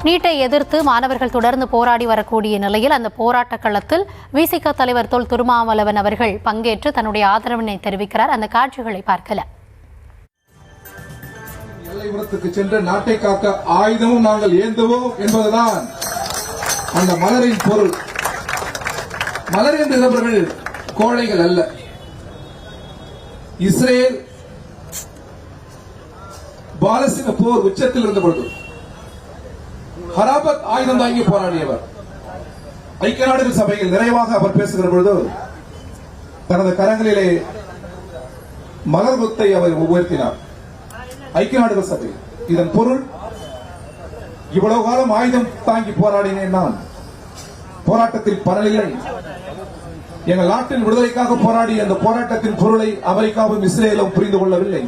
நீட்டை எதிர்த்து மாணவர்கள் தொடர்ந்து போராடி வரக்கூடிய நிலையில் அந்த போராட்ட களத்தில் விசிக தலைவர் தொல் திருமாவளவன் அவர்கள் பங்கேற்று தன்னுடைய ஆதரவினை தெரிவிக்கிறார். அந்த காட்சிகளை பார்க்கலாம். எல்லைப்புறத்துக்கு சென்று நாட்டை காக்க ஆயுதமும் நாங்கள் ஏந்துவோம் என்பதுதான் அந்த மலரின் பொருள். மலர் என்கிறவர்கள் கோழைகள் அல்ல. இஸ்ரேல் பாலஸ்தீன போர் உச்சத்தில் இருந்த பொழுது ஹராபத் ஆயுதம் தாங்கி போராடியவர். ஐக்கிய நாடுகள் சபையில் நிறைவாக அவர் பேசுகிற பொழுது தனது கரங்களிலே மலர் கொத்தை அவர் உயர்த்தினார். ஐக்கிய நாடுகள் சபை இதன் பொருள், இவ்வளவு காலம் ஆயுதம் தாங்கி போராடினேன், நான் போராட்டத்தில் பலனில்லை. எங்கள் நாட்டின் விடுதலைக்காக போராடிய அந்த போராட்டத்தின் பொருளை அமெரிக்காவும் இஸ்ரேலும் புரிந்து கொள்ளவில்லை.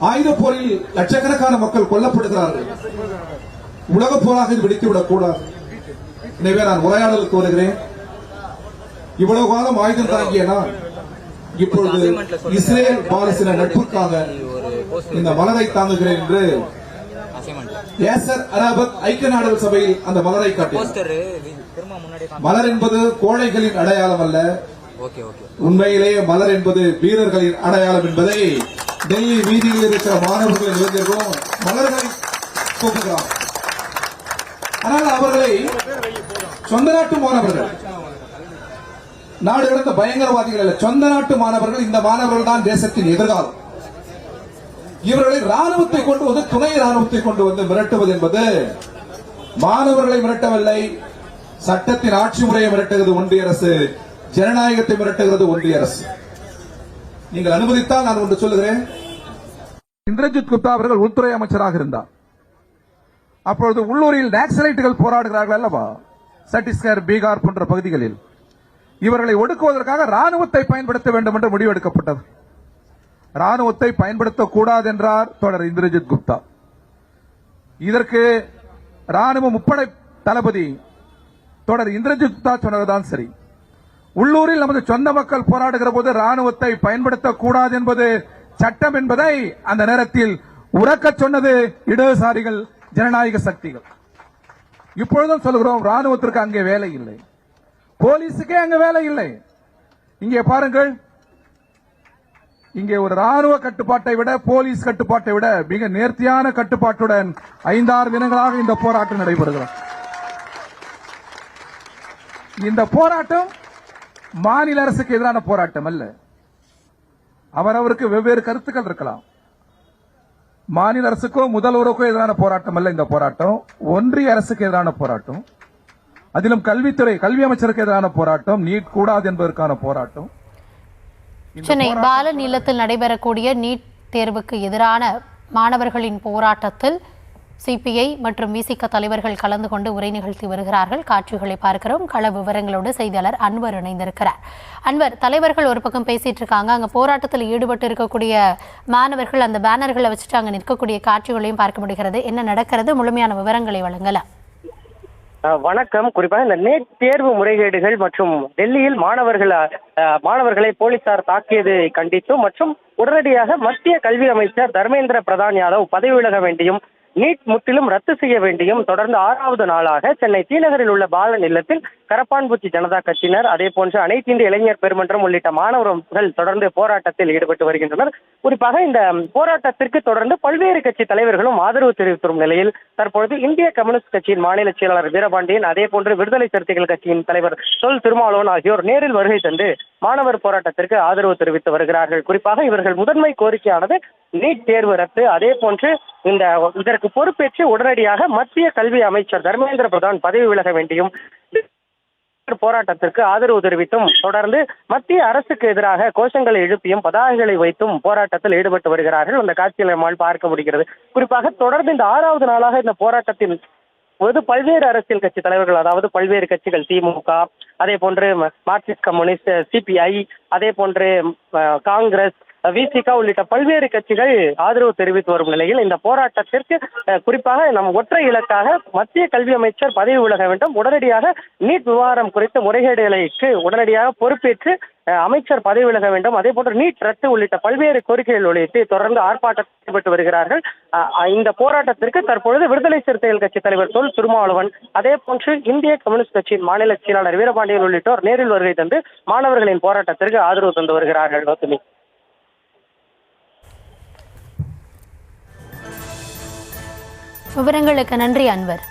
ஆயுத போரில் லட்சக்கணக்கான மக்கள் கொல்லப்படுகிறார்கள். உலக போராக இது வெடித்துவிடக் கூடாது. எனவே நான் உரையாடலுக்கு வருகிறேன். இவ்வளவு காலம் ஆயுதம் தாங்கிய நான் இப்பொழுது இஸ்ரேல் பாலஸ்தீன நட்புக்காக இந்த மலரை தாங்குகிறேன் என்று யாசர் அரபாத் ஐக்கிய நாடுகள் சபையில் அந்த மலரை காட்டினார். மலர் என்பது கோழைகளின் அடையாளம் அல்ல, உண்மையிலேயே மலர் என்பது வீரர்களின் அடையாளம் என்பதை டெல்லி வீதியில் இருக்கிற மாணவர்கள் இளைஞர்களும் மலர்களை போக்குகிறார். ஆனால் அவர்களை சொந்த நாட்டு மாணவர்கள், நாடு கடந்த பயங்கரவாதிகள் அல்ல, சொந்த நாட்டு மாணவர்கள். இந்த மாணவர்கள் தான் தேசத்தின் எதிர்காலம். இவர்களை ராணுவத்தை கொண்டு வந்து, துணை ராணுவத்தை கொண்டு வந்து மிரட்டுவது என்பது மாணவர்களை மிரட்டவில்லை, சட்டத்தின் ஆட்சி முறையை மிரட்டுகிறது ஒன்றிய அரசு, ஜனநாயகத்தை மிரட்டுகிறது ஒன்றிய அரசு. நீங்கள் அனுமதித்தால் நான் ஒன்று சொல்லுகிறேன். இந்திரஜித் குப்தா அவர்கள் உள்துறை அமைச்சராக இருந்தார். அப்பொழுது உள்ளூரில் நக்சலைட்டுகள் போராடுகிறார்கள் அல்லவா, சத்தீஸ்கர், பீகார் போன்ற பகுதிகளில். இவர்களை ஒடுக்குவதற்காக ராணுவத்தை பயன்படுத்த வேண்டும் என்று முடிவெடுக்கப்பட்டது. ராணுவத்தை பயன்படுத்தக்கூடாது என்றார் தொடர் இந்திரஜித் குப்தா. இதற்கு ராணுவ முப்படை தளபதி தொடர் இந்திரஜித் குப்தா சொன்னதுதான் சரி. உள்ளூரில் நமது சொந்த மக்கள் போராடுகிற போது ராணுவத்தை பயன்படுத்தக்கூடாது என்பது சட்டம் என்பதை அந்த நேரத்தில் உறக்க சொன்னது இடதுசாரிகள், ஜனநாயக சக்திகள். இப்பொழுதும் சொல்கிறோம், ராணுவத்திற்கு அங்கே வேலை இல்லை, போலீஸுக்கே அங்கே வேலை இல்லை. இங்கே பாருங்கள், இங்கே ஒரு ராணுவ கட்டுப்பாட்டை விட போலீஸ் கட்டுப்பாட்டை விட மிக நேர்த்தியான கட்டுப்பாட்டுடன் 5-6 தினங்களாக இந்த போராட்டம் நடைபெறுகிறது. இந்த போராட்டம் மாநில அரசுக்கு எதிரான போராட்டம் அல்ல. அவரவருக்கு வெவ்வேறு கருத்துக்கள் இருக்கலாம். மாநில அரசுக்கோ முதல்வருக்கோ எதிரான போராட்டம் அல்ல இந்த போராட்டம், ஒன்றிய அரசுக்கு எதிரான போராட்டம். அதிலும் கல்வித்துறை, கல்வி அமைச்சருக்கு எதிரான போராட்டம், நீட் கூடாது என்பதற்கான போராட்டம். சென்னை பாலன் இல்லத்தில் நடைபெறக்கூடிய நீட் தேர்வுக்கு எதிரான மாணவர்களின் போராட்டத்தில் சிபிஐ மற்றும் விசிக தலைவர்கள் கலந்து கொண்டு உரை நிகழ்த்தி வருகிறார்கள். காட்சிகளை பார்க்கிறோம். கள விவரங்களோடு செய்தியாளர் அன்வர் இணைந்திருக்கிறார். அன்வர், தலைவர்கள் ஒரு பக்கம் பேசிட்டு இருக்காங்க, அங்க போராட்டத்தில் ஈடுபட்டு இருக்கக்கூடிய மாணவர்கள் அந்த பேனர்களை வச்சுட்டு அங்க நிற்கக்கூடிய காட்சிகளையும் பார்க்க முடிகிறது. என்ன நடக்கிறது, முழுமையான விவரங்களை வழங்கலாம். வணக்கம். குறிப்பாக இந்த நீட் தேர்வு முறைகேடுகள் மற்றும் டெல்லியில் மாணவர்களை போலீசார் தாக்கியதை கண்டித்தும் மற்றும் உடனடியாக மத்திய கல்வி அமைச்சர் தர்மேந்திர பிரதான் யாதவ் பதவி விலக வேண்டியும், நீட் முற்றிலும் ரத்து செய்ய வேண்டியும் தொடர்ந்து 6வது நாளாக சென்னை தீநகரில் உள்ள பாலன் இல்லத்தில் கரப்பான்பூச்சி ஜனதா கட்சியினர், அதே போன்று அனைத்து இந்திய இளைஞர் பெருமன்றம் உள்ளிட்ட மாணவர்கள் தொடர்ந்து போராட்டத்தில் ஈடுபட்டு வருகின்றனர். குறிப்பாக இந்த போராட்டத்திற்கு தொடர்ந்து பல்வேறு கட்சி தலைவர்களும் ஆதரவு தெரிவித்து வரும் நிலையில் தற்பொழுது இந்திய கம்யூனிஸ்ட் கட்சியின் மாநில செயலாளர் வீரபாண்டியன், அதே போன்று விடுதலை சிறுத்தைகள் கட்சியின் தலைவர் தொல் திருமாவளவன் ஆகியோர் நேரில் வருகை தந்து மாணவர் போராட்டத்திற்கு ஆதரவு தெரிவித்து வருகிறார்கள். குறிப்பாக இவர்கள் முதன்மை கோரிக்கையானது நீட் தேர்வு ரத்து, அதே போன்று இதற்கு பொறுப்பேற்று உடனடியாக மத்திய கல்வி அமைச்சர் தர்மேந்திர பிரதான் பதவி விலக வேண்டியும் போராட்டத்திற்கு ஆதரவு தெரிவித்தும் தொடர்ந்து மத்திய அரசுக்கு எதிராக கோஷங்களை எழுப்பியும் பதாகைகளை வைத்தும் போராட்டத்தில் ஈடுபட்டு வருகிறார்கள். அந்த காட்சிகளை நம்மால் பார்க்க முடிகிறது. குறிப்பாக தொடர்ந்து இந்த 6வது நாளாக இந்த போராட்டத்தில் பல்வேறு அரசியல் கட்சி தலைவர்கள், அதாவது பல்வேறு கட்சிகள், திமுக, அதே போன்று மார்க்சிஸ்ட் கம்யூனிஸ்ட், சிபிஐ, அதே போன்று காங்கிரஸ், விசிக உள்ளிட்ட பல்வேறு கட்சிகள் ஆதரவு தெரிவித்து வரும் நிலையில் இந்த போராட்டத்திற்கு குறிப்பாக நம் ஒற்றை இலக்காக மத்திய கல்வி அமைச்சர் பதவி விலக வேண்டும், உடனடியாக நீட் விவகாரம் குறித்த முறைகேடுகளுக்கு உடனடியாக பொறுப்பேற்று அமைச்சர் பதவி விலக வேண்டும், அதே போன்று நீட் ரத்து உள்ளிட்ட பல்வேறு கோரிக்கைகள் உள்ளிட்டு தொடர்ந்து ஆர்ப்பாட்டத்தில் ஈடுபட்டு வருகிறார்கள். இந்த போராட்டத்திற்கு தற்பொழுது விடுதலை சிறுத்தைகள் கட்சி தலைவர் தொல் திருமாவளவன், அதே போன்று இந்திய கம்யூனிஸ்ட் கட்சியின் மாநில செயலாளர் வீரபாண்டியன் உள்ளிட்டோர் நேரில் வருகை தந்து மாணவர்களின் போராட்டத்திற்கு ஆதரவு தந்து வருகிறார்கள். கௌதமி, விவரங்களுக்கு நன்றி அன்வர்.